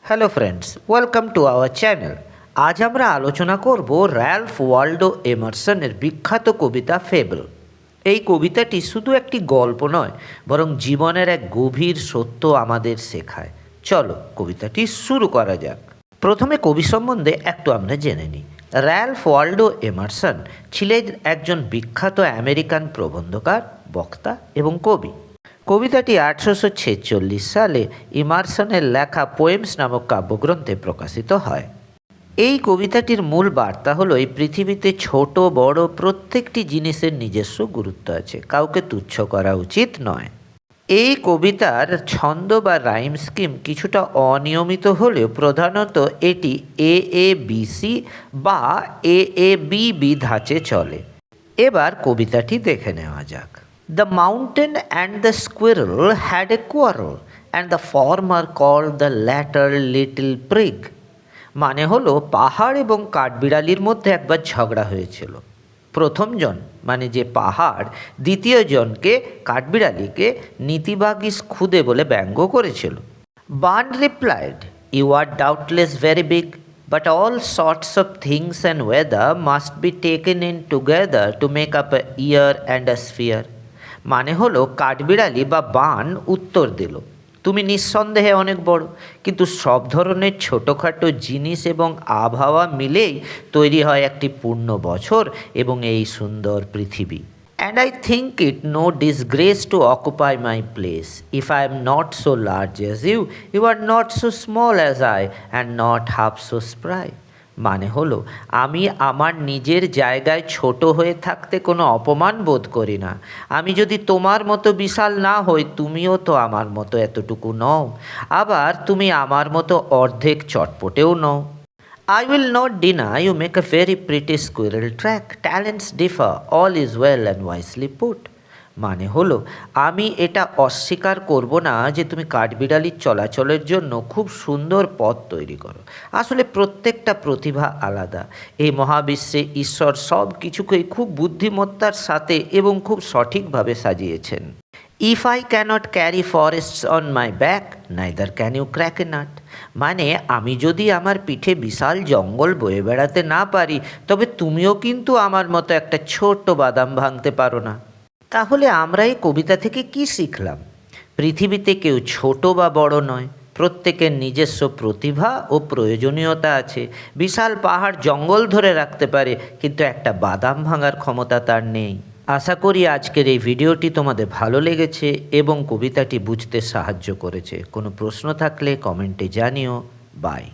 Hello friends, welcome to our channel. আজ আমরা আলোচনা করব র্যালফ ওয়াল্ডো এমারসনের বিখ্যাত কবিতা ফেবল। এই কবিতাটি শুধু একটি গল্প নয়, বরং জীবনের এক গভীর সত্য আমাদের শেখায়। চলো কবিতাটি শুরু করা যাক। প্রথমে কবি সম্বন্ধে একটু আমরা জেনে নিই। র্যালফ ওয়াল্ডো এমারসন ছিলেন একজন বিখ্যাত আমেরিকান প্রবন্ধকার, বক্তা এবং কবি। কবিতাটি 1846 সালে ইমারসনের লেখা পোয়েমস নামক কাব্যগ্রন্থে প্রকাশিত হয়। এই কবিতাটির মূল বার্তা হলো এই পৃথিবীতে ছোট বড় প্রত্যেকটি জিনিসের নিজস্ব গুরুত্ব আছে, কাউকে তুচ্ছ করা উচিত নয়। এই কবিতার ছন্দ বা রাইম স্কিম কিছুটা অনিয়মিত হলেও প্রধানত এটি AABC বা AABB ধাঁচে চলে। এবার কবিতাটি দেখে নেওয়া যাক। The mountain and the squirrel had a quarrel, and the former called the latter little prig. মানে হলো, পাহাড় এবং কাঠবিড়ালির মধ্যে একবার ঝগড়া হয়েছিল। প্রথমজন মানে যে পাহাড় দ্বিতীয় জনকে কাঠবিড়ালিকে নীতিবাগী খুদে বলে ব্যঙ্গ করেছিল। বান replied, "You are doubtless very big, but all sorts of things and weather must be taken in together to make up a year and a sphere." মানে হলো, কাঠবিড়ালি বা বান উত্তর দিল, "তুমি নিঃসন্দেহে অনেক বড়, কিন্তু সব ধরনের ছোটোখাটো জিনিস এবং আবহাওয়া মিলেই তৈরি হয় একটি পূর্ণ বছর এবং এই সুন্দর পৃথিবী। And I think it no disgrace to occupy my place. If I am not so large as you, you are not so small as I, and not half so spry." মানে হলো, আমি আমার নিজের জায়গায় ছোট হয়ে থাকতে কোনো অপমান বোধ করি না। আমি যদি তোমার মতো বিশাল না হই, তুমিও তো আমার মতো এতটুকু নও, আবার তুমি আমার মতো অর্ধেক চটপটেও নও। I will not deny you make a very pretty squirrel track. Talents differ, all is well and wisely put. মানে হলো, আমি এটা অস্বীকার করব না যে তুমি কাঠবিড়ালির চলাচলের জন্য খুব সুন্দর পথ তৈরি করো। আসলে প্রত্যেকটা প্রতিভা আলাদা। এই মহাবিশ্বে ঈশ্বর সব কিছুকেই খুব বুদ্ধিমত্তার সাথে এবং খুব সঠিকভাবে সাজিয়েছেন। If I cannot carry forests on my back, neither can you crack a nut. মানে আমি যদি আমার পিঠে বিশাল জঙ্গল বয়ে বেড়াতে না পারি, তবে তুমিও কিন্তু আমার মতো একটা ছোট্ট বাদাম ভাঙতে পারো না। তাহলে আমরা এই কবিতা থেকে কি শিখলাম? পৃথিবীতে কেউ ছোট বা বড় নয়, প্রত্যেকের নিজস্ব প্রতিভা ও প্রয়োজনীয়তা আছে। বিশাল পাহাড় জঙ্গল ধরে রাখতে পারে, কিন্তু একটা বাদাম ভাঙার ক্ষমতা তার নেই। আশা করি আজকের এই ভিডিওটি তোমাদের ভালো লেগেছে এবং কবিতাটি বুঝতে সাহায্য করেছে। কোনো প্রশ্ন থাকলে কমেন্টে জানিও। বাই।